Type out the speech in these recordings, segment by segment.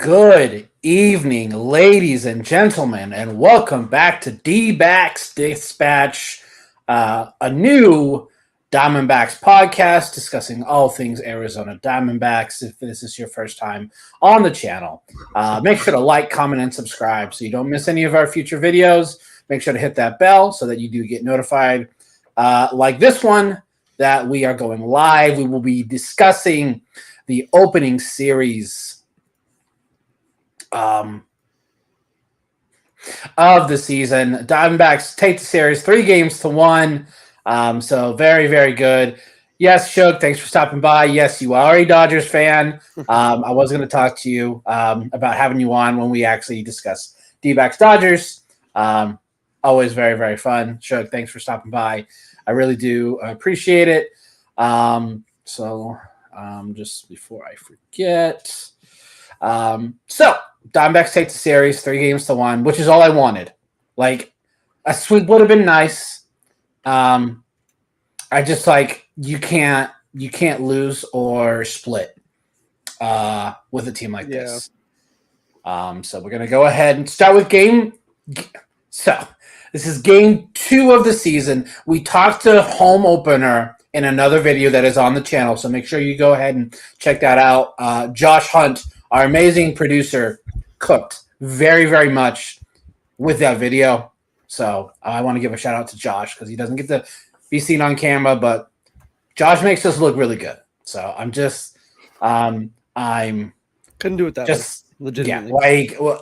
Good evening, ladies and gentlemen, and welcome back to Dbacks Dispatch, a new Diamondbacks podcast discussing all things Arizona Diamondbacks. If this is your first time on the channel, make sure to like, comment, and subscribe so you don't miss any of our future videos. Make sure to hit that bell so that you do get notified. Like this one, that we are going live. We will be discussing the opening series of the season. Diamondbacks take the series 3-1. So very, very good. Yes, Shug, thanks for stopping by. Yes, you are a Dodgers fan. I was going to talk to you about having you on when we actually discuss D-backs Dodgers. Always very, very fun. Shug, thanks for stopping by. I really do appreciate it. Just before I forget. So Diamondbacks take the series 3-1, which is all I wanted. Like, a sweep would have been nice. I just you can't lose or split with a team like this. So we're gonna go ahead and start with game. So this is game 2 of the season. We talked to home opener in another video that is on the channel, so make sure you go ahead and check that out. Josh Hunt, our amazing producer, cooked very, very much with that video. So I want to give a shout out to Josh because he doesn't get to be seen on camera, but Josh makes us look really good. So I'm just, I'm couldn't do it that just way, legitimately. Yeah,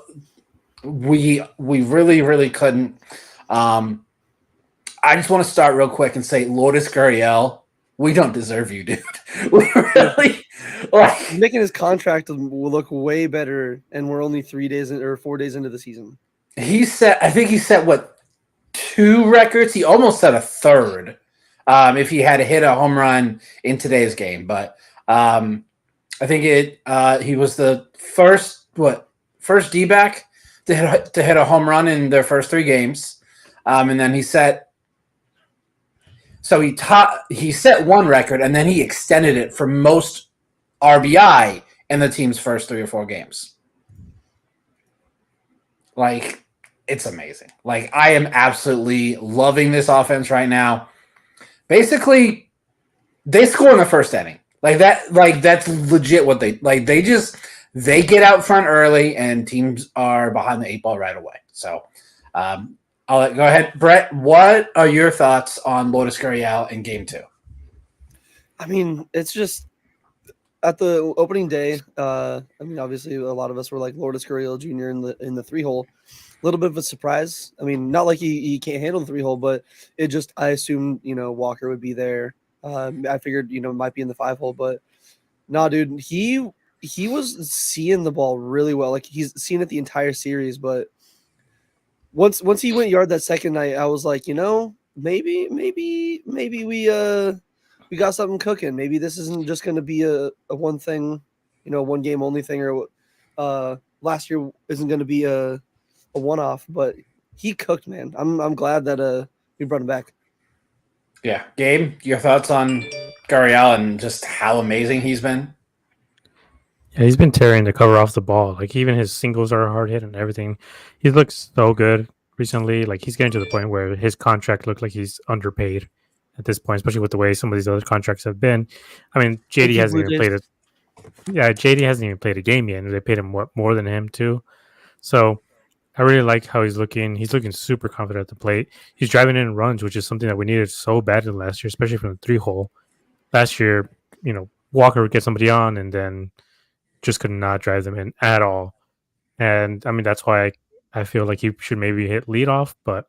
we really, really couldn't. I just want to start real quick and say, Lourdes Gurriel, we don't deserve you, dude. We really making his contract will look way better, and we're only 4 days into the season. I think he set what, 2 records? He almost set a third if he had to hit a home run in today's game. But I think he was the first D-back to hit a home run in their first 3 games. And then he set set 1 record, and then he extended it for most RBI in the team's first 3 or 4 games. Like, it's amazing. Like, I am absolutely loving this offense right now. Basically, they score in the first inning. That's legit what they like. They get out front early, and teams are behind the 8 ball right away. So, go ahead, Brett. What are your thoughts on Lourdes Gurriel in Game 2? I mean, it's just at the opening day. Obviously, a lot of us were like Lourdes Gurriel Jr. in the 3-hole. A little bit of a surprise. I mean, not like he can't handle the 3-hole, but I assumed Walker would be there. I figured might be in the 5-hole, but no, dude, he was seeing the ball really well. Like, he's seen it the entire series, but once he went yard that second night, I was like, maybe we got something cooking. Maybe this isn't just going to be a one thing, one game only thing, or last year isn't going to be a one-off. But he cooked, man. I'm glad that we brought him back. Yeah, Gabe, your thoughts on Gurriel and just how amazing he's been? Yeah, he's been tearing the cover off the ball. Like, even his singles are hard hit and everything. He looks so good recently. Like, he's getting to the point where his contract looks like he's underpaid at this point, especially with the way some of these other contracts have been. I mean, JD hasn't even played it. Yeah, JD hasn't even played a game yet, and they paid him more than him too. So I really like how he's looking. He's looking super confident at the plate. He's driving in runs, which is something that we needed so badly last year, especially from the 3-hole. Last year, Walker would get somebody on and then just could not drive them in at all. And I mean, that's why I feel like he should maybe hit leadoff, but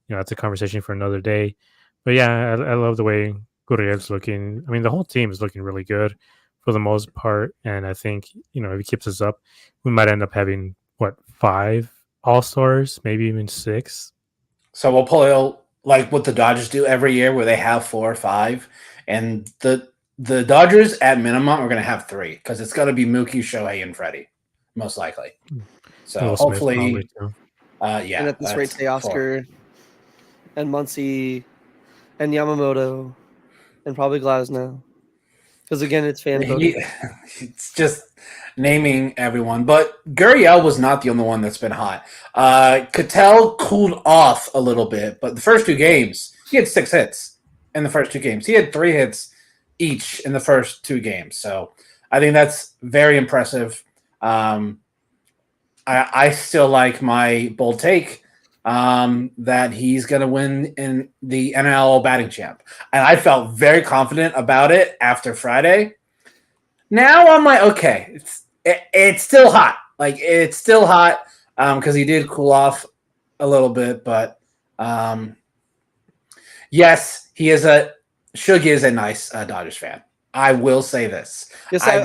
that's a conversation for another day. But yeah, I love the way Gurriel's looking. I mean, the whole team is looking really good for the most part. And I think, if he keeps us up, we might end up having 5 All-Stars, maybe even 6. So we'll pull like what the Dodgers do every year where they have 4 or 5. And the Dodgers, at minimum, are going to have 3 because it's going to be Mookie, Shohei, and Freddie, most likely. So hopefully, And at this rate, Teoscar and Muncy and Yamamoto and probably Glasnow. Because again, it's fan voting. It's just naming everyone. But Gurriel was not the only one that's been hot. Cattell cooled off a little bit, but the first 2 games, he had 6 hits in the first 2 games. He had 3 hits each in the first 2 games. So I think that's very impressive. I still like my bold take that he's going to win in the NL batting champ. And I felt very confident about it after Friday. Now I'm like, okay, it's still hot. Like, it's still hot because he did cool off a little bit. But yes, Shug is a nice Dodgers fan. I will say this. Yes, I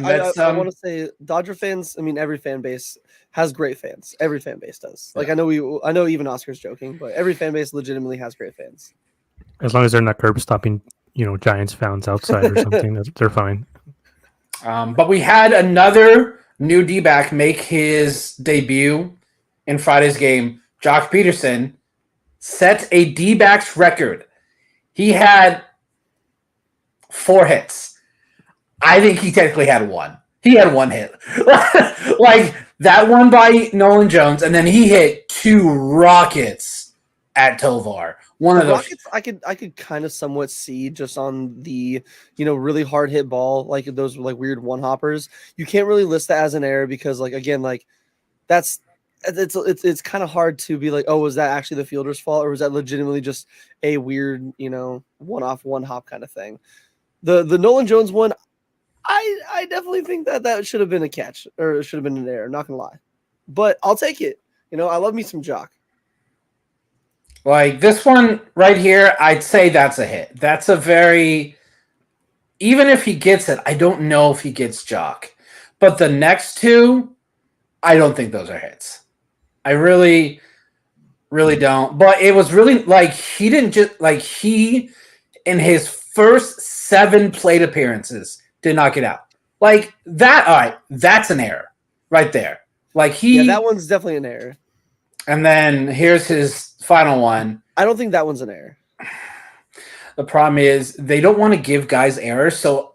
want to say Dodger fans. I mean, every fan base has great fans. Every fan base does. Like, Yeah. I know even Oscar's joking, but every fan base legitimately has great fans. As long as they're not curb stopping, Giants fans outside or something, they're fine. But we had another new D-back make his debut in Friday's game. Jock Peterson set a D-backs record. He had 4 hits. I think he technically had 1. He had 1 hit. Like that one by Nolan Jones, and then he hit 2 rockets at Tovar. One of those rockets I could kind of somewhat see just on the really hard hit ball, like those like weird one hoppers. You can't really list that as an error because like again, like it's kind of hard to be like, oh, was that actually the fielder's fault or was that legitimately just a weird, one off one hop kind of thing. The Nolan Jones one, I definitely think that should have been a catch or it should have been an error, not gonna lie. But I'll take it. I love me some Jock. Like this one right here, I'd say that's a hit. That's a very, even if he gets it, I don't know if he gets Jock. But the next 2, I don't think those are hits. I really, really don't. But it was really like he didn't just like he in his first 7 plate appearances did not get out. Like that, all right, that's an error right there. Like that one's definitely an error. And then here's his final one. I don't think that one's an error. The problem is they don't want to give guys errors. So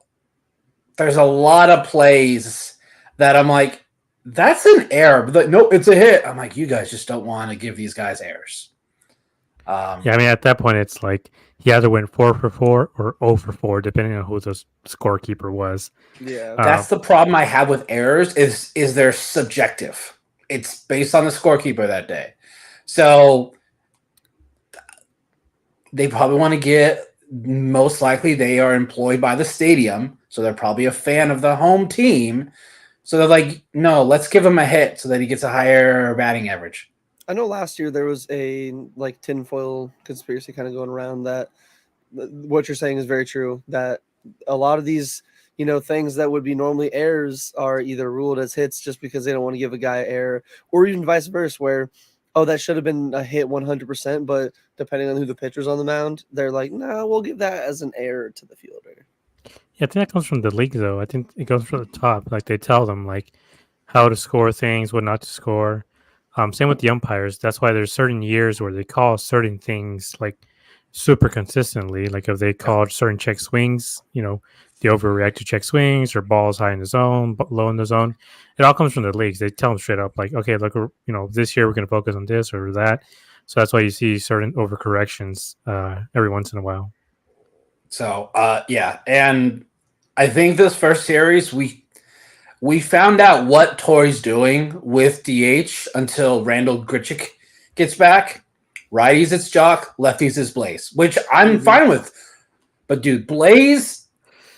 there's a lot of plays that I'm like, that's an error. But no, it's a hit. I'm like, you guys just don't want to give these guys errors. Yeah, I mean, at that point, it's like he either went 4 for 4 or 0 for 4, depending on who the scorekeeper was. Yeah, that's the problem I have with errors. Is they're subjective. It's based on the scorekeeper that day. So they probably want to get. Most likely, they are employed by the stadium, so they're probably a fan of the home team. So they're like, no, let's give him a hit so that he gets a higher batting average. I know last year there was a like tinfoil conspiracy kind of going around that what you're saying is very true, that a lot of these, things that would be normally errors are either ruled as hits just because they don't want to give a guy error, or even vice versa where, oh, that should have been a hit 100%, but depending on who the pitcher's on the mound, they're like, no, we'll give that as an error to the fielder. Yeah, I think that comes from the league, though. I think it goes from the top. Like, they tell them, like, how to score things, what not to score. Same with the umpires. That's why there's certain years where they call certain things, like, super consistently. Like, if they called certain check swings, they overreact to check swings or balls high in the zone, low in the zone. It all comes from the leagues. They tell them straight up, like, okay, look, this year we're going to focus on this or that. So that's why you see certain overcorrections every once in a while. So, yeah. And I think this first series, we found out what Torrey's doing with DH until Randall Grichuk gets back. Righties, it's Jock. Lefties, is Blaze, which I'm fine with. But, dude, Blaze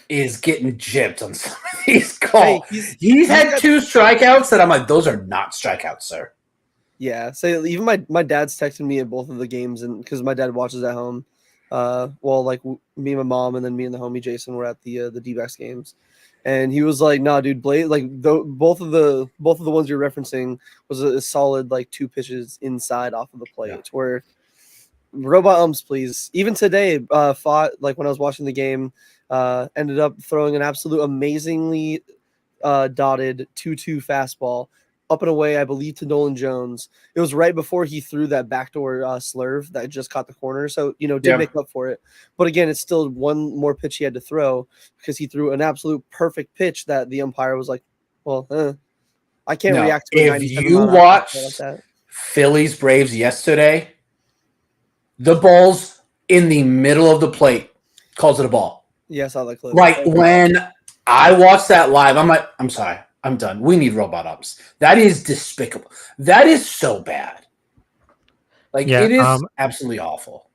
is getting gypped on some of these calls. Hey, he's had 2 strikeouts that I'm like, those are not strikeouts, sir. Yeah. So even my dad's texting me at both of the games, and because my dad watches at home. Like me and my mom, and then me and the homie Jason were at the Dbacks games, and he was like, "Nah, dude, Blade, like both of the ones you're referencing was a solid like 2 pitches inside off of the plate." Yeah. Where robot umps, please. Even today, fought like when I was watching the game, ended up throwing an absolute amazingly dotted 2-2 fastball up and away, I believe, to Nolan Jones. It was right before he threw that backdoor slurve that just caught the corner. So, did make up for it. But again, it's still one more pitch he had to throw because he threw an absolute perfect pitch that the umpire was like, well, I can't react to a 97 if you watched like that. Phillies Braves yesterday, the ball's in the middle of the plate, calls it a ball. Yeah, I saw that clip. Like when I watched that live, I'm like, I'm sorry, I'm done. We need robot umps. That is despicable. That is so bad. Like it is absolutely awful.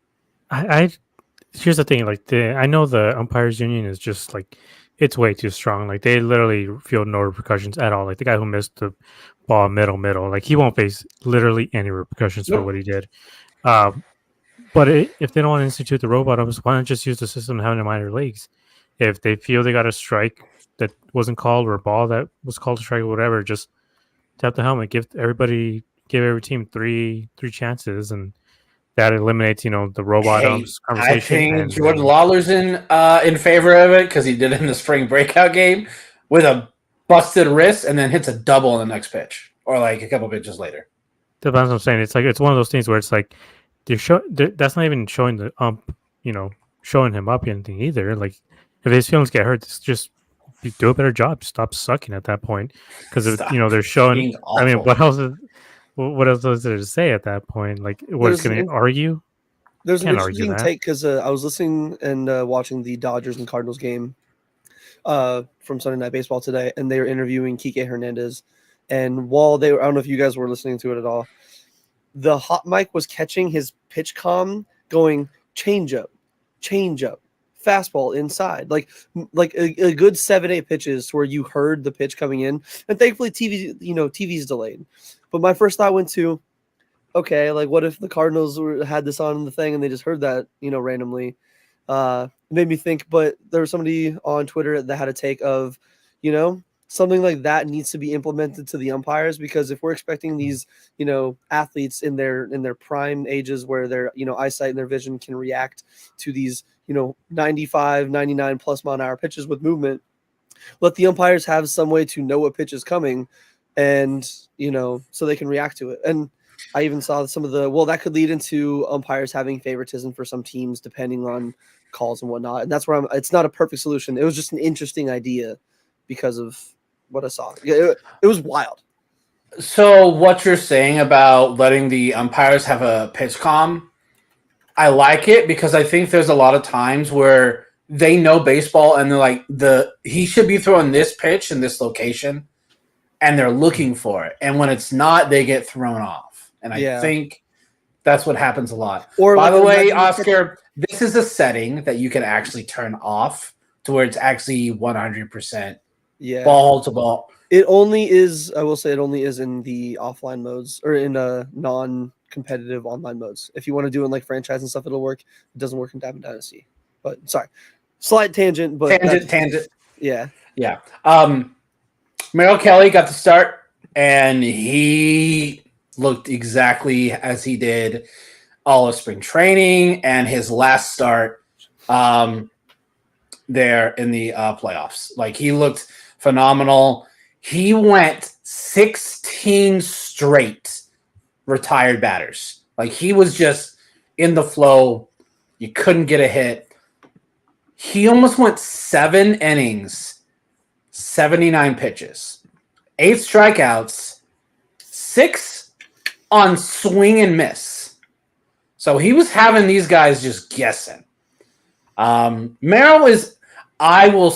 I here's the thing. Like I know the umpires union is just like it's way too strong. Like they literally feel no repercussions at all. Like the guy who missed the ball middle, like he won't face literally any repercussions for what he did. But if they don't want to institute the robot umps, why not just use the system having the minor leagues? If they feel they got a strike that wasn't called or a ball that was called a strike or whatever, just tap the helmet, give every team three chances, and that eliminates the robot umps conversation. I think Jordan Lawler's in favor of it because he did it in the spring breakout game with a busted wrist and then hits a double on the next pitch or like a couple pitches later. That's what I'm saying. It's like it's one of those things where it's like that's not even showing the ump, showing him up anything either. Like if his feelings get hurt, just do a better job. Stop sucking at that point because they're showing. I mean, what else is there to say at that point? Like, what's going to argue? There's an interesting take because I was listening and watching the Dodgers and Cardinals game from Sunday Night Baseball today, and they were interviewing Kike Hernandez. And while I don't know if you guys were listening to it at all, the hot mic was catching his pitch comm going change up, fastball inside, like a good 7-8 pitches where you heard the pitch coming in. And thankfully TV's delayed. But my first thought went to, okay, like what if the Cardinals had this on the thing and they just heard that, randomly? It made me think, but there was somebody on Twitter that had a take of, something like that needs to be implemented to the umpires, because if we're expecting these, athletes in their prime ages where their, eyesight and their vision can react to these, 95, 99 plus mile an hour pitches with movement, let the umpires have some way to know what pitch is coming and, so they can react to it. And I even saw some of that could lead into umpires having favoritism for some teams depending on calls and whatnot. And that's where it's not a perfect solution. It was just an interesting idea because of what I saw. It was wild. So what you're saying about letting the umpires have a pitch comm, I like it because I think there's a lot of times where they know baseball and they're like, he should be throwing this pitch in this location, and they're looking for it. And when it's not, they get thrown off. And I think that's what happens a lot. Or by the way, Oscar, this is a setting that you can actually turn off to where it's actually 100% ball to ball. It only is, I will say, it only is in the offline modes or in non-competitive online modes. If you want to do it in like franchise and stuff, it'll work. It doesn't work in Diamond Dynasty. But sorry, slight tangent. But tangent. Yeah. Merrill Kelly got the start, and he looked exactly as he did all of spring training and his last start there in the playoffs. Like he looked phenomenal. He went 16 straight retired batters. Like he was just in the flow. You couldn't get a hit. He almost went 7 innings, 79 pitches, 8 strikeouts, 6 on swing and miss. So he was having these guys just guessing. Merrill is, I will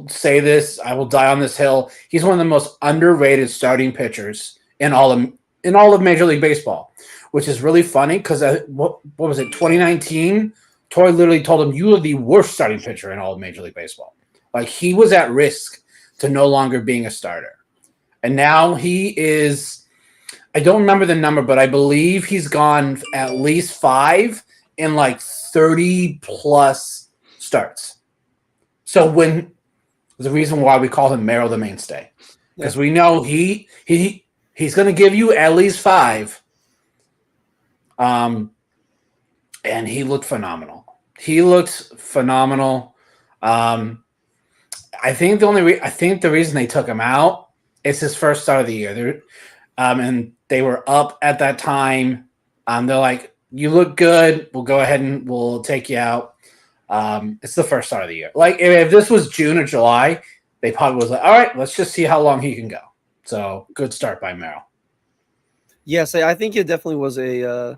say this, I will die on this hill. He's one of the most underrated starting pitchers in all of Major League Baseball, which is really funny because what was it, 2019? Torrey literally told him, "You are the worst starting pitcher in all of Major League Baseball." Like he was at risk to no longer being a starter, and now he is. I don't remember the number, but I believe he's gone at least 5 in like 30 plus starts. So when the reason why we call him Merrill the mainstay, because we know he's going to give you at least 5. And he looked phenomenal. I think the reason they took him out It's his first start of the year. And they were up at that time. They're like, "You look good. We'll go ahead and we'll take you out." It's the first start of the year. Like if this was June or July, they probably was like, "All right, let's just see how long he can go." So good start by Merrill. Yes, I think it definitely was a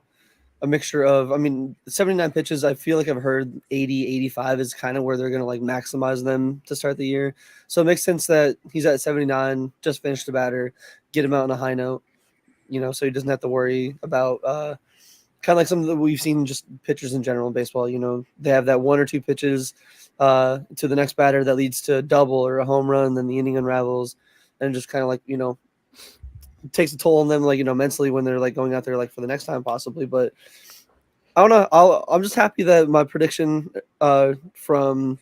mixture of, I mean, 79 pitches. I feel like I've heard 80, 85 is kind of where they're going to like maximize them to start the year. So it makes sense that he's at 79, just finished the batter, get him out on a high note, so he doesn't have to worry about kind of like some of the we've seen just pitchers in general in baseball. They have that one or two pitches to the next batter that leads to a double or a home run, then the inning unravels, and just kind of like, takes a toll on them, like, mentally when they're like going out there like for the next time possibly. But I don't know. I'm just happy that my prediction from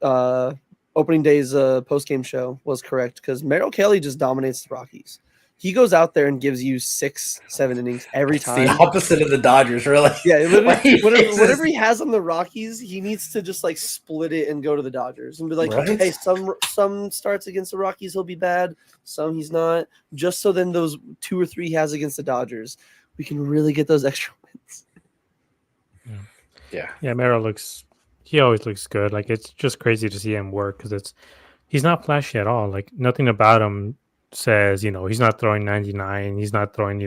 opening day's post game show was correct, because Merrill Kelly just dominates the Rockies. He goes out there and gives you 6-7 innings every time. It's the opposite of the Dodgers, really. Yeah, literally, whatever he has on the Rockies, he needs to just like split it and go to the Dodgers and be like, Right? hey, some starts against the Rockies he'll be bad, some he's not. Just so then those 2 or 3 he has against the Dodgers, we can really get those extra wins. Yeah. Merrill he always looks good. Like it's just crazy to see him work because he's not flashy at all. Like nothing about him says, he's not throwing 99. He's not throwing,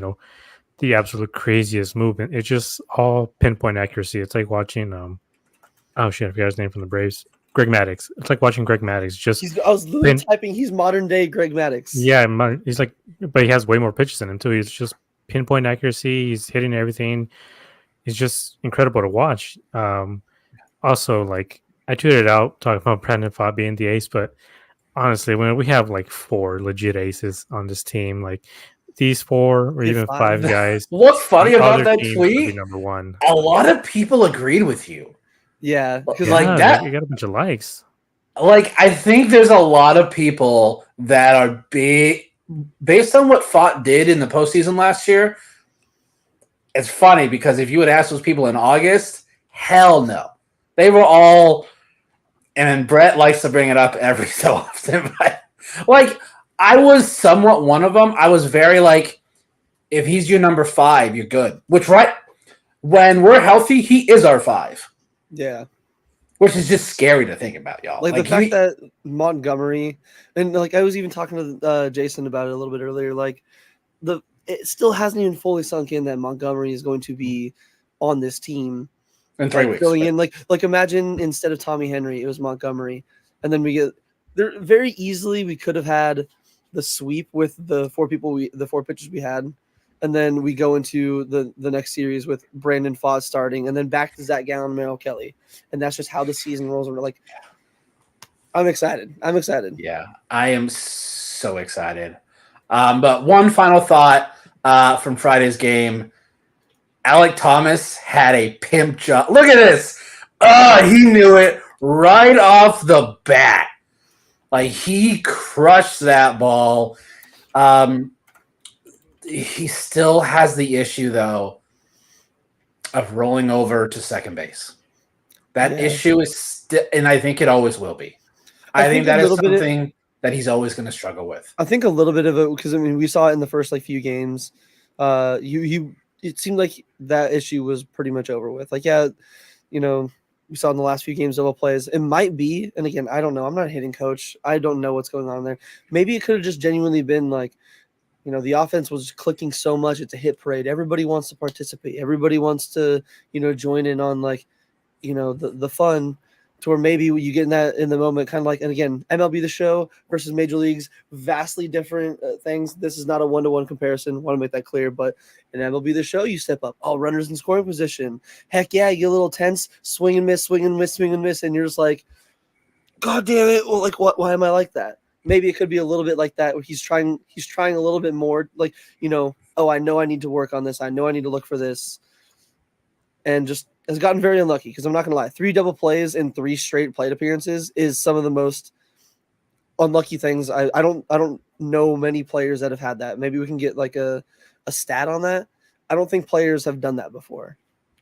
the absolute craziest movement. It's just all pinpoint accuracy. It's like watching oh shit, I forgot his name from the Braves. Greg Maddux. It's like watching Greg Maddux. I was literally typing he's modern day Greg Maddux. Yeah, he's like, but he has way more pitches in him too. He's just pinpoint accuracy. He's hitting everything. He's just incredible to watch. Also, like I tweeted out talking about Brandon Pfaadt being the ace, but honestly, when we have like 4 legit aces on this team, like these 4 or even 5 guys. What's funny about that tweet? Number one. A lot of people agreed with you. Yeah, because like that, you got a bunch of likes. Like I think there's a lot of people that are based on what Pfaadt did in the postseason last year. It's funny because if you would ask those people in August, hell no, they were all. And Brett likes to bring it up every so often. But like, I was somewhat one of them. I was very like, if he's your number 5, you're good. Which, right, when we're healthy, he is our 5. Yeah. Which is just scary to think about, y'all. Like the fact that Montgomery, and like I was even talking to Jason about it a little bit earlier, like it still hasn't even fully sunk in that Montgomery is going to be on this team. In 3 weeks. Going in, like imagine instead of Tommy Henry, it was Montgomery. And then we get there very easily. We could have had the sweep with the 4 pitchers we had. And then we go into the next series with Brandon Pfaadt starting, and then back to Zach Gallen and Merrill Kelly. And that's just how the season rolls. We're like, I'm excited. Yeah, I am so excited. But one final thought from Friday's game. Alec Thomas had a pimp job. Look at this. He knew it right off the bat. Like, he crushed that ball. He still has the issue, though, of rolling over to second base. That issue is and I think it always will be. I think that is something that he's always going to struggle with. I think a little bit of it, because, I mean, we saw it in the first, few games. It seemed like that issue was pretty much over with. Like, yeah, we saw in the last few games double plays. It might be, and again, I don't know. I'm not a hitting coach. I don't know what's going on there. Maybe it could have just genuinely been like, the offense was clicking so much. It's a hit parade. Everybody wants to participate. Everybody wants to, join in on the fun, to where maybe you get in that in the moment, kind of like, and again, MLB The Show versus Major Leagues, vastly different things. This is not a 1-to-1 comparison. Want to make that clear, but in MLB The Show, you step up, all runners in scoring position. Heck yeah, you get a little tense, swing and miss, and you're just like, God damn it! Well, like, what? Why am I like that? Maybe it could be a little bit like that, where he's trying a little bit more, like, oh, I know I need to work on this. I know I need to look for this, and just has gotten very unlucky, because I'm not going to lie. 3 double plays in 3 straight plate appearances is some of the most unlucky things. I don't know many players that have had that. Maybe we can get like a stat on that. I don't think players have done that before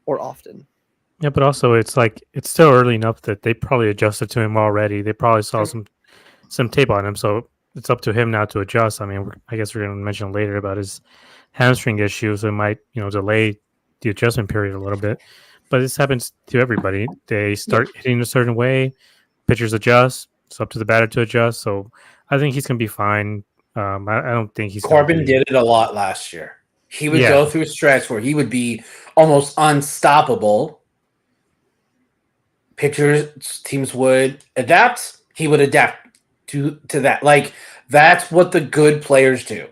or often. Yeah, but also it's still early enough that they probably adjusted to him already. They probably saw some tape on him. So it's up to him now to adjust. I mean, I guess we're going to mention later about his hamstring issue, so it might delay the adjustment period a little bit. But this happens to everybody. They start hitting a certain way, pitchers adjust. It's up to the batter to adjust. So I think he's going to be fine. I don't think he's Corbin did it a lot last year. He would Yeah. go through a stretch where he would be almost unstoppable. Pitchers, teams would adapt. He would adapt to that. Like, that's what the good players do.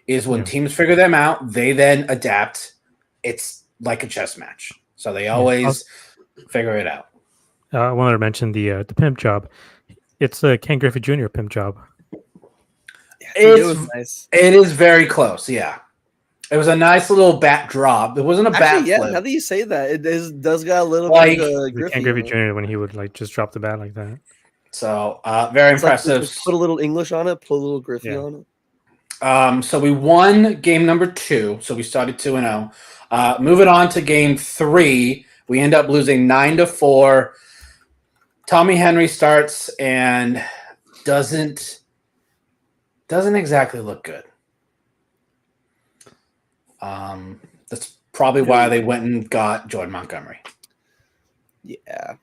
Is when teams figure them out, they then adapt. It's like a chess match. So they always figure it out. I wanted to mention the pimp job. It's a Ken Griffey Jr. pimp job. It was nice. It is very close. Yeah, it was a nice little bat drop. It wasn't a bat Yeah, flip. now that you say that, it does got a little Like, bit of Griffey. Ken Griffey Jr. when he would like just drop the bat like that. So very It's like, impressive. just put a little English on it, put a little Griffey on it. So we won game number 2. So we started 2-0. Moving on to game 3, we end up losing 9-4. Tommy Henry starts and doesn't exactly look good. That's probably why they went and got Jordan Montgomery. Yeah.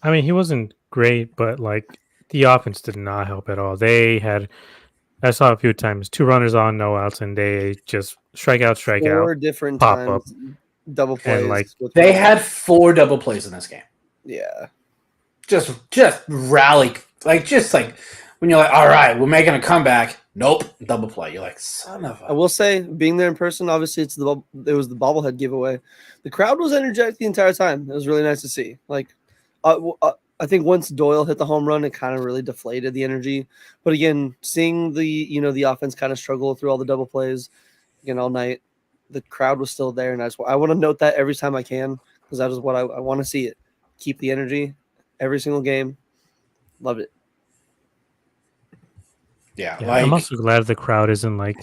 I mean, he wasn't great, but like the offense did not help at all. I saw a few times 2 runners on, no outs, and they just strike out, 4 different pop times, up, double plays. and like they had 4 double plays in this game. Yeah. Just rally, just when you're like, all right, we're making a comeback. Nope, double play. You're like, son of a. I will say, being there in person, obviously it was the bobblehead giveaway. The crowd was energetic the entire time. It was really nice to see. Like, I think once Doyle hit the home run, it kind of really deflated the energy. But again, seeing the offense kind of struggle through all the double plays again all night, the crowd was still there, and I want to note that every time I can, because that is what I want to see. It keep the energy every single game. Loved it. Yeah, I'm also glad the crowd isn't like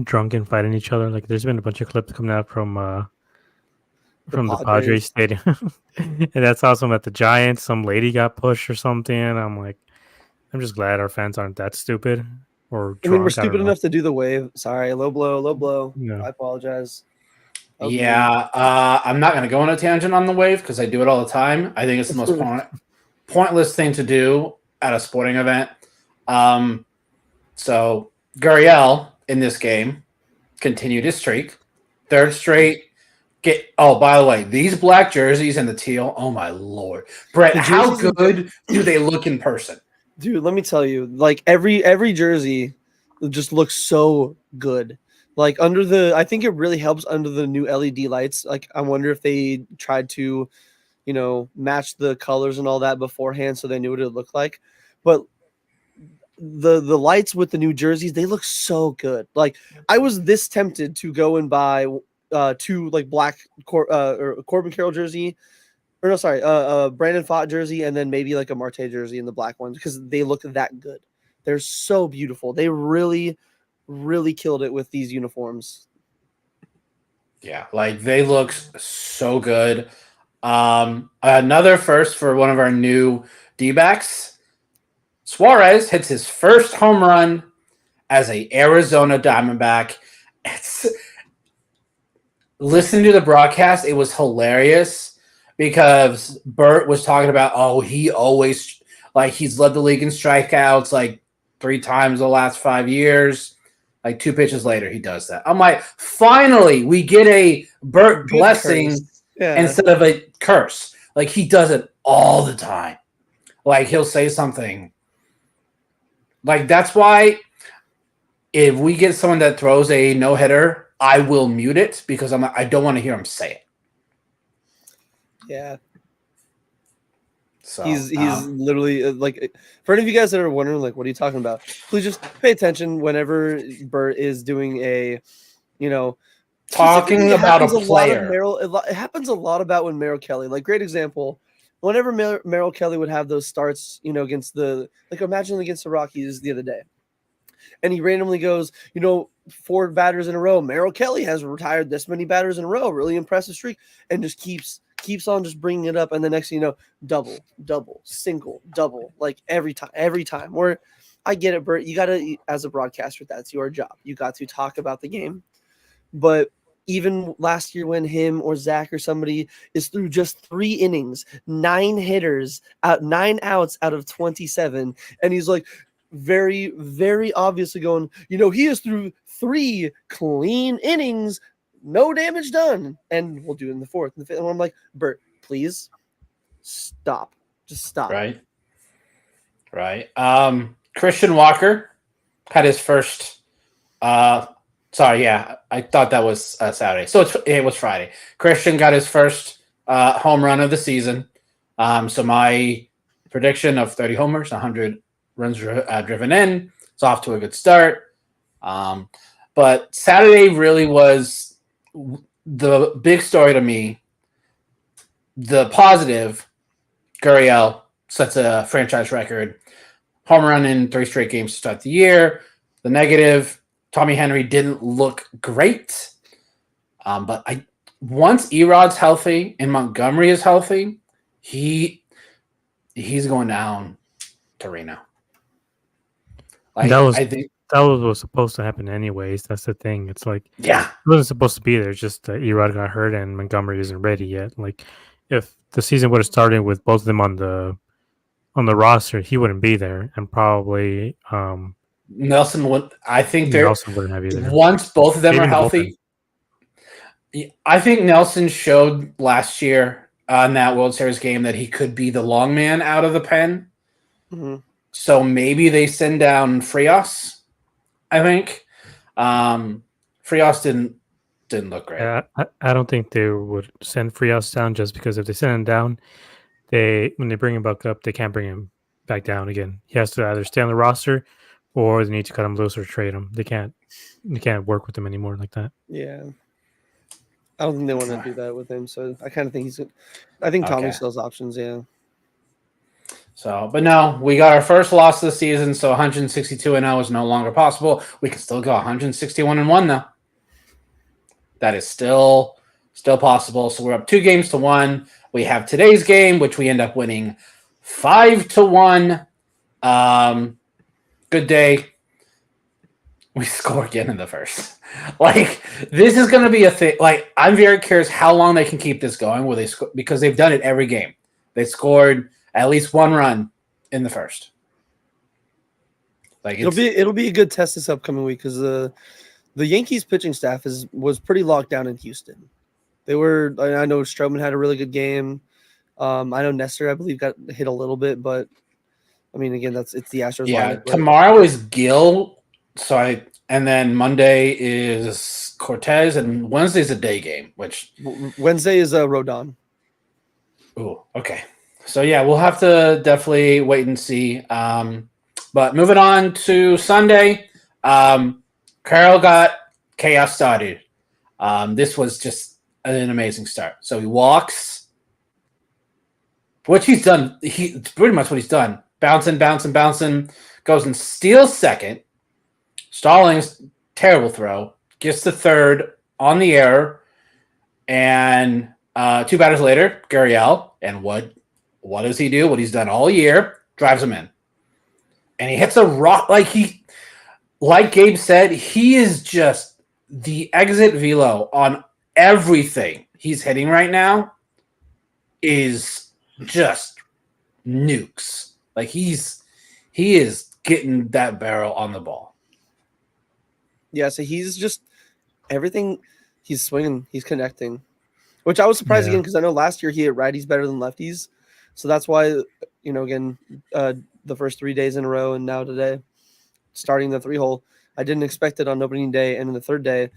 drunk and fighting each other. Like, there's been a bunch of clips coming out from the Padres stadium, and that's awesome. At the Giants, some lady got pushed or something. I'm just glad our fans aren't that stupid or drunk. I mean, we're stupid enough to do the wave. Sorry, low blow. No. I apologize. Yeah, I'm not going to go on a tangent on the wave because I do it all the time. I think it's the most pointless thing to do at a sporting event. So Gurriel in this game continued his streak, 3rd straight. By the way, these black jerseys and the teal. Oh my Lord, Brett, how good do they look in person? Dude, let me tell you, like every jersey just looks so good. Like I think it really helps under the new LED lights. Like, I wonder if they tried to, match the colors and all that beforehand so they knew what it looked like. But the lights with the new jerseys, they look so good. Like, I was this tempted to go and buy 2 like black or Corbin Carroll jersey, or no, sorry, Brandon Pfaadt jersey, and then maybe like a Marte jersey in the black ones because they look that good. They're so beautiful. They really, really killed it with these uniforms. Yeah, like they look so good. Another first for one of our new D-backs. Suarez hits his first home run as a Arizona Diamondback. Listening to the broadcast, it was hilarious because Bert was talking about, he always, he's led the league in strikeouts 3 times the last 5 years. 2 pitches later, he does that. I'm like, finally, we get a Bert blessing instead of a curse. He does it all the time. He'll say something. That's why if we get someone that throws a no-hitter, I will mute it because I don't want to hear him say it. Yeah. So he's literally for any of you guys that are wondering, what are you talking about? Please just pay attention whenever Bert is doing a, talking about a player. It happens a lot about when Merrill Kelly, great example. Whenever Merrill Kelly would have those starts, against imagine against the Rockies the other day. And he randomly goes, 4 batters in a row. Merrill Kelly has retired this many batters in a row. Really impressive streak. And just keeps keeps on just bringing it up, and the next thing you know, double, single, double, like every time. Where I get it, Bert. You gotta, as a broadcaster, that's your job. You got to talk about the game, but even last year when him or Zach or somebody is through just 3 innings, 9 hitters, 9 outs out of 27, and he's like very, very obviously going, he is through 3 clean innings, no damage done, and we'll do it in the 4th and the 5th. And I'm like, Bert, please stop. Just stop. Right. Christian Walker had his first sorry, yeah, I thought that was Saturday. So it was Friday. Christian got his first home run of the season. So my prediction of 30 homers, 100 runs driven in, it's off to a good start. But Saturday really was the big story to me. The positive, Gurriel sets a franchise record, home run in 3 straight games to start the year. The negative, Tommy Henry didn't look great. But once Erod's healthy and Montgomery is healthy, he's going down to Reno. I think that was what was supposed to happen anyways. That's the thing. It's like, yeah, he wasn't supposed to be there. It's just Erod got hurt and Montgomery isn't ready yet. Like, if the season would have started with both of them on the roster, he wouldn't be there, and probably Nelson would. I think Nelson wouldn't have either. Once both of them are healthy, I think Nelson showed last year in that World Series game that he could be the long man out of the pen. Mm-hmm. So maybe they send down Frias. I think Frias didn't look great. I don't think they would send Frias down, just because if they send him down, when they bring him back up, they can't bring him back down again. He has to either stay on the roster, or they need to cut him loose or trade him. They can't work with him anymore like that. Yeah. I don't think they want to do that with him. So I kind of think I think Tommy still has options, yeah. So, but no, we got our first loss of the season, so 162-0 is no longer possible. We can still go 161-1 though. That is still possible. So we're up 2 games to 1. We have today's game, which we end up winning 5-1. Good day. We score again in the first. Like, this is going to be a thing. Like, I'm very curious how long they can keep this going, where because they've done it every game. They scored at least 1 run in the first. Like, it'll be a good test this upcoming week, because the Yankees pitching staff was pretty locked down in Houston. They were. I know Stroman had a really good game. I know Nestor, I believe, got hit a little bit, but I mean, again, it's the Astros. Yeah, lineup, tomorrow is Gill. And then Monday is Cortez, and Wednesday's a day game. Which Wednesday is Rodon. Oh, okay. So yeah, we'll have to definitely wait and see. But moving on to Sunday, Carroll got chaos started. This was just an amazing start. So he walks, which he's done. It's pretty much what he's done. Bouncing, goes and steals second. Stallings, terrible throw. Gets to third on the error. And 2 batters later, Gurriel. And what does he do? What he's done all year, drives him in. And he hits a rock. Like Gabe said, he is just the exit velo on everything he's hitting right now is just nukes. Like, he is getting that barrel on the ball. Yeah, so he's just everything. He's swinging. He's connecting, which I was surprised again, because I know last year he hit righties better than lefties. So that's why, again, the first 3 days in a row, and now today, starting the 3-hole, I didn't expect it on opening day and in the 3rd day.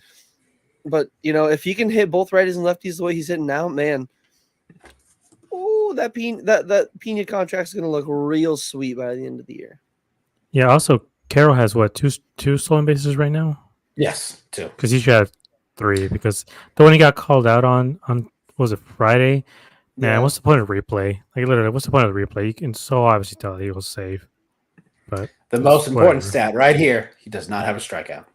But, if he can hit both righties and lefties the way he's hitting now, man, that Pena contract's going to look real sweet by the end of the year. Yeah, also, Carroll has, two stolen bases right now? Yes, 2. Because he should have 3, because the one he got called out on was it Friday? Man, what's the point of replay? Like, literally, what's the point of the replay? You can so obviously tell he was safe. But the most important stat right here, he does not have a strikeout.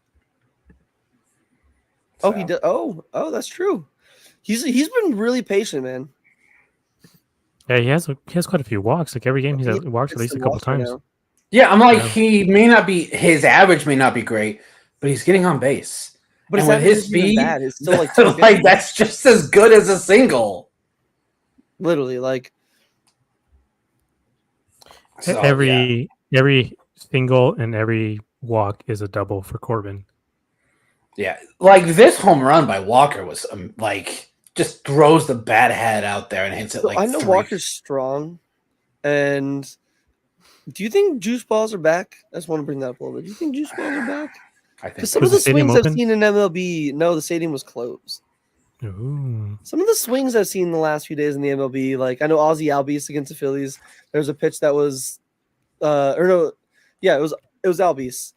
So. Oh, he does. Oh, that's true. He's been really patient, man. Yeah, he has quite a few walks. Like every game, he walks at least a couple times. Yeah, I'm like, Yeah. he may not be, his average may not be great, but he's getting on base. But his And with average his isn't even speed, bad. It's still like like 250. that's just as good as a single. Literally, like So, every single and every walk is a double for Corbin. yeah, like this home run by Walker was like just throws the bat head out there and hits it so like I know 3. Walker's strong, and do you think juice balls are back? I just want to bring that up a little bit. Do you think juice balls are back? I think Because some Was of the the stadium swings I've open? seen in MLB, no, the stadium was closed. Ooh. Some of the swings I've seen in the last few days in the MLB, like I know Ozzy Albies against the Phillies. There's a pitch that was, or no, yeah, it was Albies.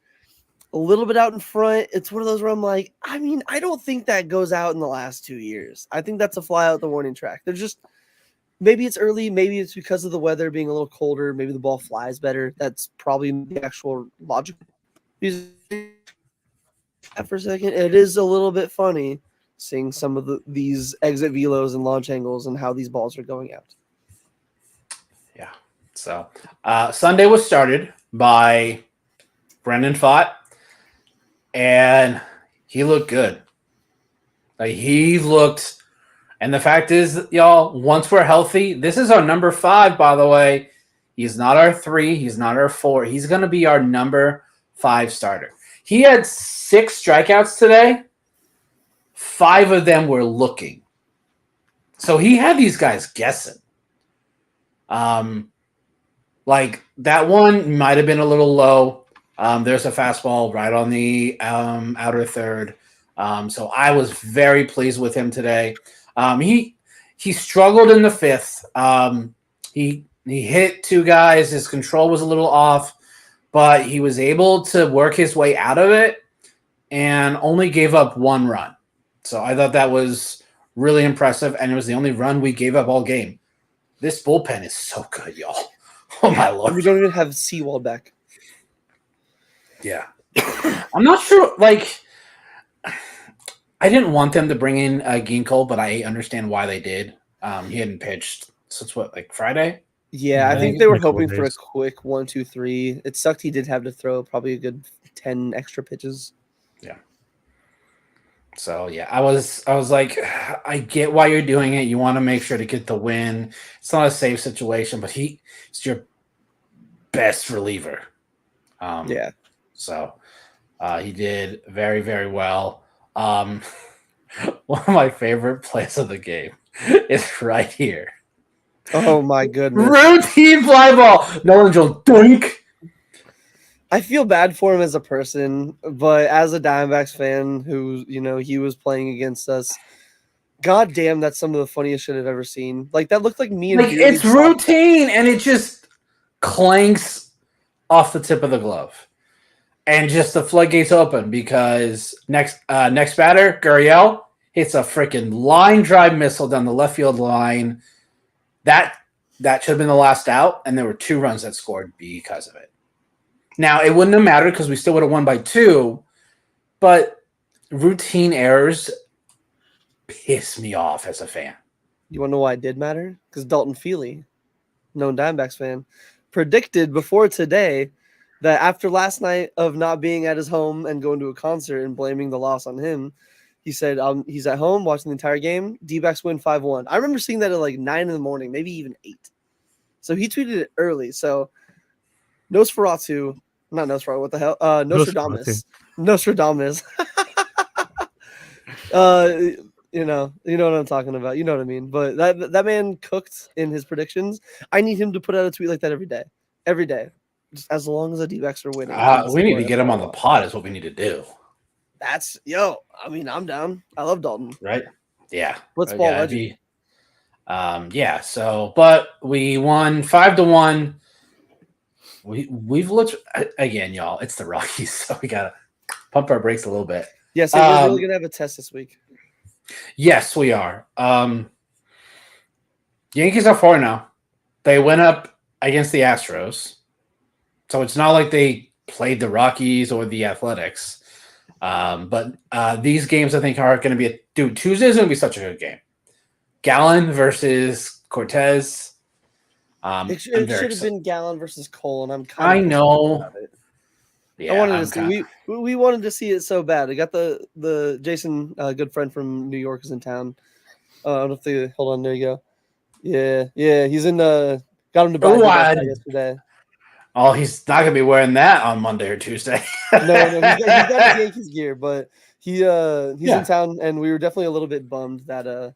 A little bit out in front. It's one of those where I'm like, I mean, I don't think that goes out in the last 2 years. I think that's a fly out the warning track. They're just maybe it's early, maybe it's because of the weather being a little colder, maybe the ball flies better. That's probably the actual logic. For a second, it is a little bit funny seeing some of these exit velos and launch angles and how these balls are going out. Yeah. So Sunday was started by Brendan Fott, and he looked good. Like he looked, and the fact is, y'all, once we're healthy, this is our number 5, by the way. He's not our 3. He's not our 4. He's going to be our number 5 starter. He had 6 strikeouts today. 5 of them were looking. So he had these guys guessing. Like that one might have been a little low. There's a fastball right on the outer third. So I was very pleased with him today. He struggled in the 5th. He hit 2 guys. His control was a little off, but he was able to work his way out of it and only gave up 1 run. So I thought that was really impressive, and it was the only run we gave up all game. This bullpen is so good, y'all. Oh, my Lord. And we don't even have Seawald back. Yeah. I'm not sure, like, I didn't want them to bring in Ginkel, but I understand why they did. He hadn't pitched since what, like Friday? Yeah, I Yeah, think they were like a couple hoping for a days. quick 1, 2, 3. It sucked he did have to throw probably a good 10 extra pitches. Yeah. So yeah, I was like, I get why you're doing it. You want to make sure to get the win. It's not a safe situation, but he's your best reliever. Yeah. So he did very, very well. One of my favorite plays of the game is right here. Oh my goodness. Routine fly ball. Nolan Jones doink. I feel bad for him as a person, but as a Diamondbacks fan who, he was playing against us, god damn, that's some of the funniest shit I've ever seen. Like, that looked like me and Like Beard it's league routine, and it just clanks off the tip of the glove, and just the floodgates open because next batter Gurriel hits a freaking line drive missile down the left field line. That should have been the last out, and there were 2 runs that scored because of it. Now, it wouldn't have mattered because we still would have won by 2, but routine errors piss me off as a fan. You want to know why it did matter? Because Dalton Feely, known Diamondbacks fan, predicted before today that after last night of not being at his home and going to a concert and blaming the loss on him, he said he's at home watching the entire game. Dbacks win 5-1. I remember seeing that at like 9 in the morning, maybe even 8. So he tweeted it early. So Nosferatu, not Nosferatu, what the hell? Nostradamus. Nostradamus. You know what I'm talking about. You know what I mean. But that man cooked in his predictions. I need him to put out a tweet like that every day. Every day. Just as long as the D-backs are winning. We need to get him on the pod is what we need to do. I mean, I'm down. I love Dalton. Right? Yeah. Let's ball legend. So but we won 5-1. We've looked again, y'all. It's the Rockies, so we gotta pump our brakes a little bit. Yeah, so we're really gonna have a test this week. Yes, we are. Yankees are 4-0. They went up against the Astros, so it's not like they played the Rockies or the Athletics. But these games, I think, are going to be Tuesday's going to be such a good game. Gallen versus Cortez. I'm It very should have excited. been Gallon versus Cole, and I'm kind I of know. about it. Yeah, I wanted I'm to see. We wanted to see it so bad. I got the Jason, good friend from New York, is in town. I don't know if they hold on. There you go. Yeah. He's in. Got him to buy Dbacks yesterday. Oh, he's not gonna be wearing that on Monday or Tuesday. No, he's got his Yankees gear, but he's Yeah. in town, and we were definitely a little bit bummed that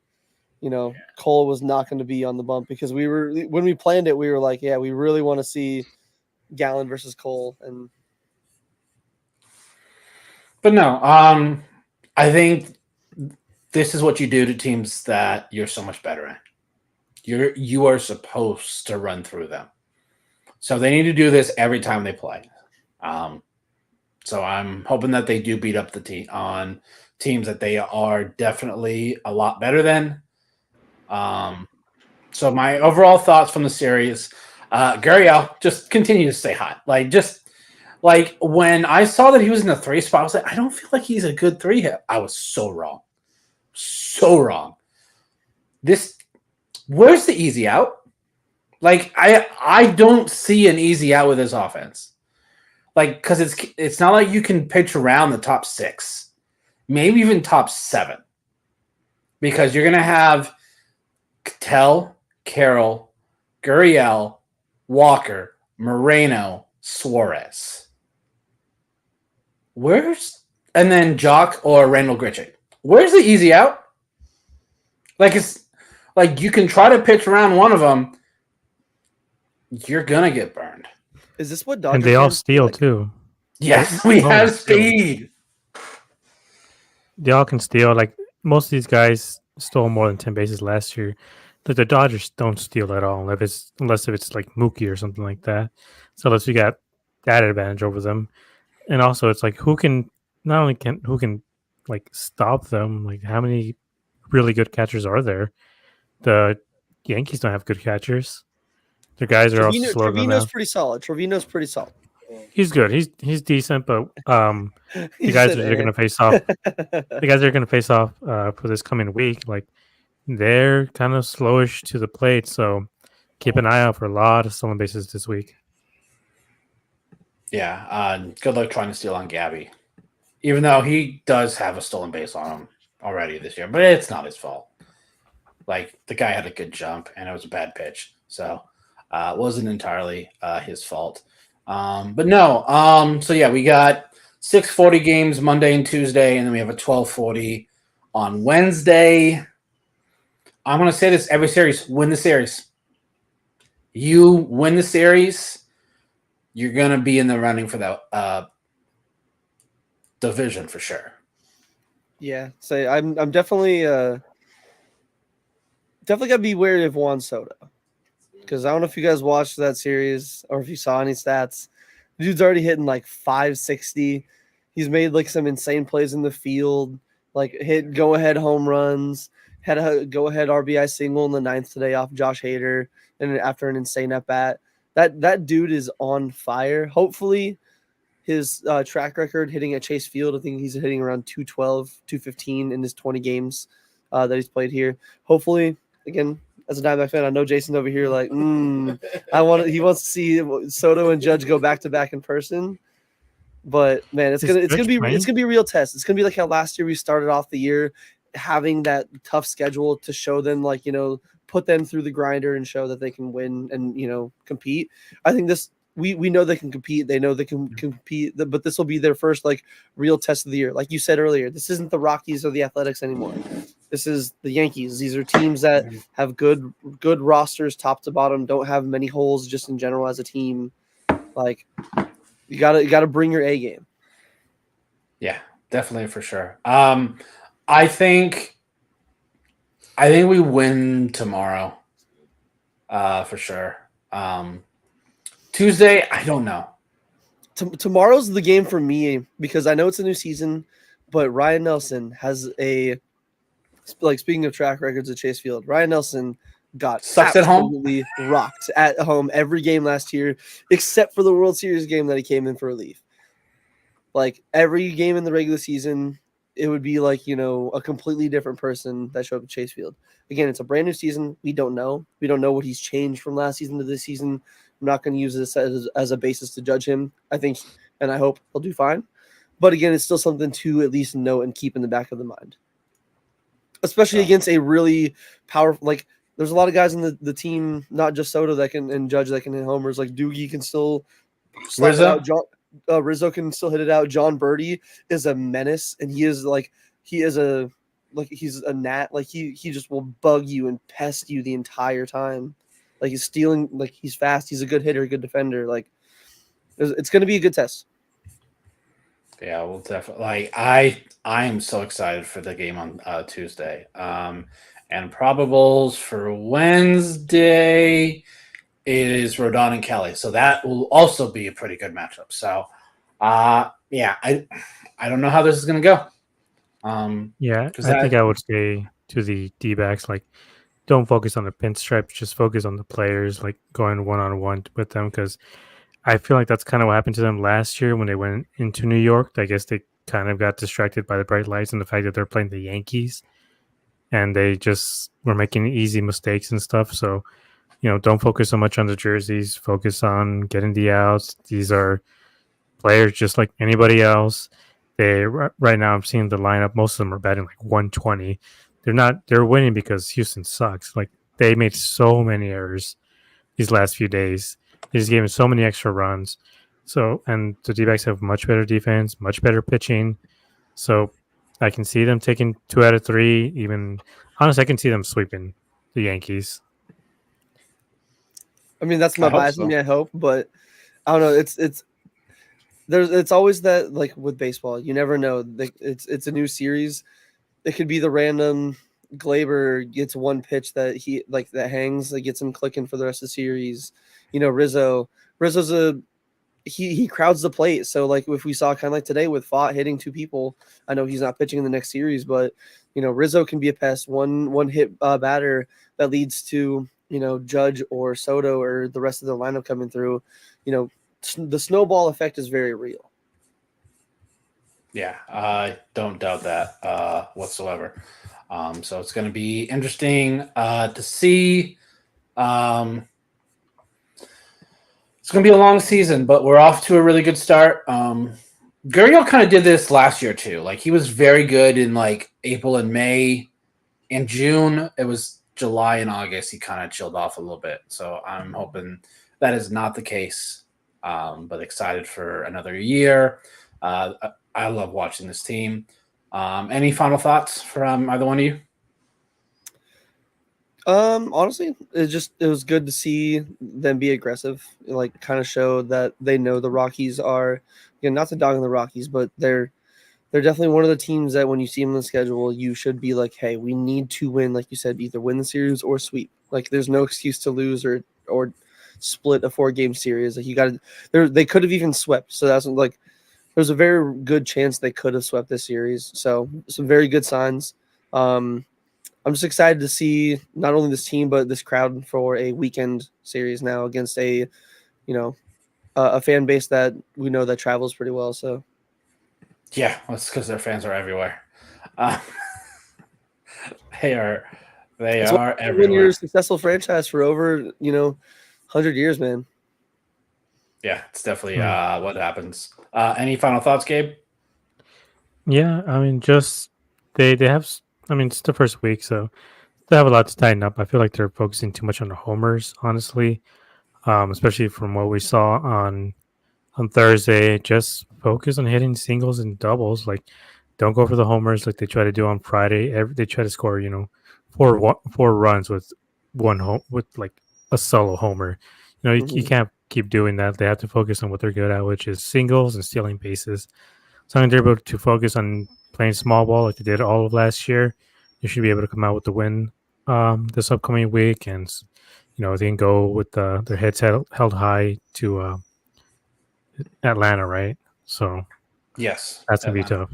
Cole was not going to be on the bump, because when we planned it, we were like, yeah, we really want to see Gallon versus Cole, and But no, I think this is what you do to teams that you're so much better at. You are supposed to run through them. So they need to do this every time they play. So I'm hoping that they do beat up the team on teams that they are definitely a lot better than. So my overall thoughts from the series, Gurriel just continue to stay hot. Like when I saw that he was in the 3 spot, I was like, I don't feel like he's a good 3 hit. I was so wrong. So wrong. Where's the easy out? Like I don't see an easy out with his offense. Like, because it's not like you can pitch around the top 6, maybe even top 7, because you're gonna have Ketel, Carroll, Gurriel, Walker, Moreno, Suarez. And then Jock or Randall Grichuk. Where's the easy out? Like, it's like you can try to pitch around one of them, you're gonna get burned. is this what Dodgers? And they all steal too. Yes, we have speed. They all can steal. Like most of these guys stole more than 10 bases last year. But the Dodgers don't steal at all unless if it's like Mookie or something like that. So unless we got that advantage over them. And also it's like who can like stop them? Like how many really good catchers are there? The Yankees don't have good catchers. The guys are also slower than Trevino's them. pretty solid. Trevino's pretty solid. He's good. He's decent, but the He guys said, that are going to face off, the guys that are going to face off for this coming week, like they're kind of slowish to the plate. So keep an eye out for a lot of stolen bases this week. Yeah, good luck trying to steal on Gabby, even though he does have a stolen base on him already this year. But it's not his fault. Like the guy had a good jump and it was a bad pitch, so it wasn't entirely his fault. But no, so yeah, we got 6:40 games Monday and Tuesday, and then we have a 12:40 on Wednesday. I'm going to say this every series: win the series. You win the series, you're going to be in the running for that division for sure. Yeah, so I'm definitely gotta be wary of Juan Soto, because I don't know if you guys watched that series or if you saw any stats. The dude's already hitting like 560. He's made like some insane plays in the field, like hit go-ahead home runs, had a go-ahead RBI single in the 9th today off Josh Hader, and after an insane at-bat. That dude is on fire. Hopefully his track record hitting at Chase Field, I think he's hitting around 212, 215 in his 20 games that he's played here. Hopefully, again, as a Diamondback fan, I know Jason's over here like, he wants to see Soto and Judge go back to back in person. But man, it's gonna be a real test. It's gonna be like how last year we started off the year having that tough schedule to show them, like, put them through the grinder and show that they can win and compete. I think this. We know they can compete. They know they can compete, but this will be their first like real test of the year. Like you said earlier, this isn't the Rockies or the Athletics anymore. This is the Yankees. These are teams that have good rosters, top to bottom. Don't have many holes just in general as a team. Like you gotta bring your A game. Yeah, definitely for sure. I think we win tomorrow. For sure. Tuesday, I don't know. Tomorrow's the game for me because I know it's a new season, but Ryan Nelson has speaking of track records at Chase Field, Ryan Nelson got absolutely rocked at home every game last year, except for the World Series game that he came in for relief. Like every game in the regular season, it would be like, a completely different person that showed up at Chase Field. Again, it's a brand new season. We don't know. We don't know what he's changed from last season to this season. I'm not going to use this as a basis to judge him. I think, and I hope he'll do fine. But again, it's still something to at least know and keep in the back of the mind, especially against a really powerful, like, there's a lot of guys in the team, not just Soto and Judge that can hit homers. Like Doogie can still slap it out. Rizzo can still hit it out. John Birdie is a menace, and he's a gnat. Like he just will bug you and pest you the entire time. Like he's stealing. Like he's fast. He's a good hitter, good defender. Like it's going to be a good test. Yeah, well, definitely. Like I am so excited for the game on Tuesday. And probables for Wednesday, it is Rodon and Kelly. So that will also be a pretty good matchup. So, yeah, I don't know how this is going to go. I think I would say to the D-backs, like, don't focus on the pinstripes, just focus on the players, like going one-on-one with them, because I feel like that's kind of what happened to them last year when they went into New York. I guess they kind of got distracted by the bright lights and the fact that they're playing the Yankees. And they just were making easy mistakes and stuff. So, don't focus so much on the jerseys. Focus on getting the outs. These are players just like anybody else. Right now I'm seeing the lineup. Most of them are batting like 120. They're winning because Houston sucks. Like they made so many errors these last few days. They just gave him so many extra runs. So, and the D-backs have much better defense, much better pitching. So I can see them taking 2 out of 3. Even honestly, I can see them sweeping the Yankees. I mean, that's my bias. I hope, but I don't know. It's always that, like with baseball, you never know. It's a new series. It could be the random Glaber gets one pitch that that hangs, that gets him clicking for the rest of the series. Rizzo's he crowds the plate. So like if we saw kind of like today with Fott hitting 2 people, I know he's not pitching in the next series, but Rizzo can be a pest. One hit batter that leads to Judge or Soto or the rest of the lineup coming through. The snowball effect is very real. Yeah, I don't doubt that whatsoever. So it's going to be interesting to see. It's going to be a long season, but we're off to a really good start. Gurriel kind of did this last year too. Like he was very good in like April and May. In June, it was July and August. He kind of chilled off a little bit. So I'm hoping that is not the case. But excited for another year. I love watching this team. Any final thoughts from either one of you? Honestly, it was good to see them be aggressive, like kind of show that they know the Rockies are, not to dog on the Rockies, but they're definitely one of the teams that when you see them on the schedule, you should be like, hey, we need to win, like you said, either win the series or sweep. Like there's no excuse to lose or split a 4-game series. Like they could have even swept. So that's like there's a very good chance they could have swept this series. So some very good signs. I'm just excited to see not only this team but this crowd for a weekend series now against a fan base that we know that travels pretty well. So yeah, that's because their fans are everywhere. They are everywhere. When you're a successful franchise for over 100 years, man. Yeah, it's definitely what happens. Any final thoughts, Gabe? Yeah, I mean, just they have. I mean, it's the first week, so they have a lot to tighten up. I feel like they're focusing too much on the homers, honestly, especially from what we saw on Thursday. Just focus on hitting singles and doubles. Like, don't go for the homers like they try to do on Friday. They try to score, 4 runs with like a solo homer. You can't keep doing that. They have to focus on what they're good at, which is singles and stealing bases. So they're able to focus on playing small ball like they did all of last year. They should be able to come out with the win this upcoming week, and they can go with their heads held high to Atlanta, right? So yes, that's gonna be tough.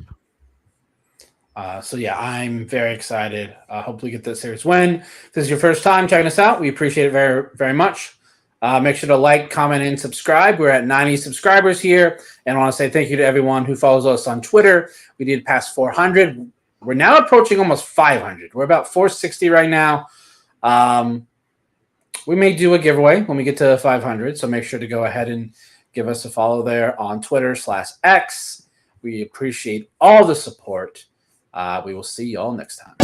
So yeah, I'm very excited. Hopefully, get that series win. If this is your first time checking us out, we appreciate it very, very much. Make sure to like, comment, and subscribe. We're at 90 subscribers here. And I want to say thank you to everyone who follows us on Twitter. We did pass 400. We're now approaching almost 500. We're about 460 right now. We may do a giveaway when we get to 500. So make sure to go ahead and give us a follow there on Twitter/X. We appreciate all the support. We will see you all next time.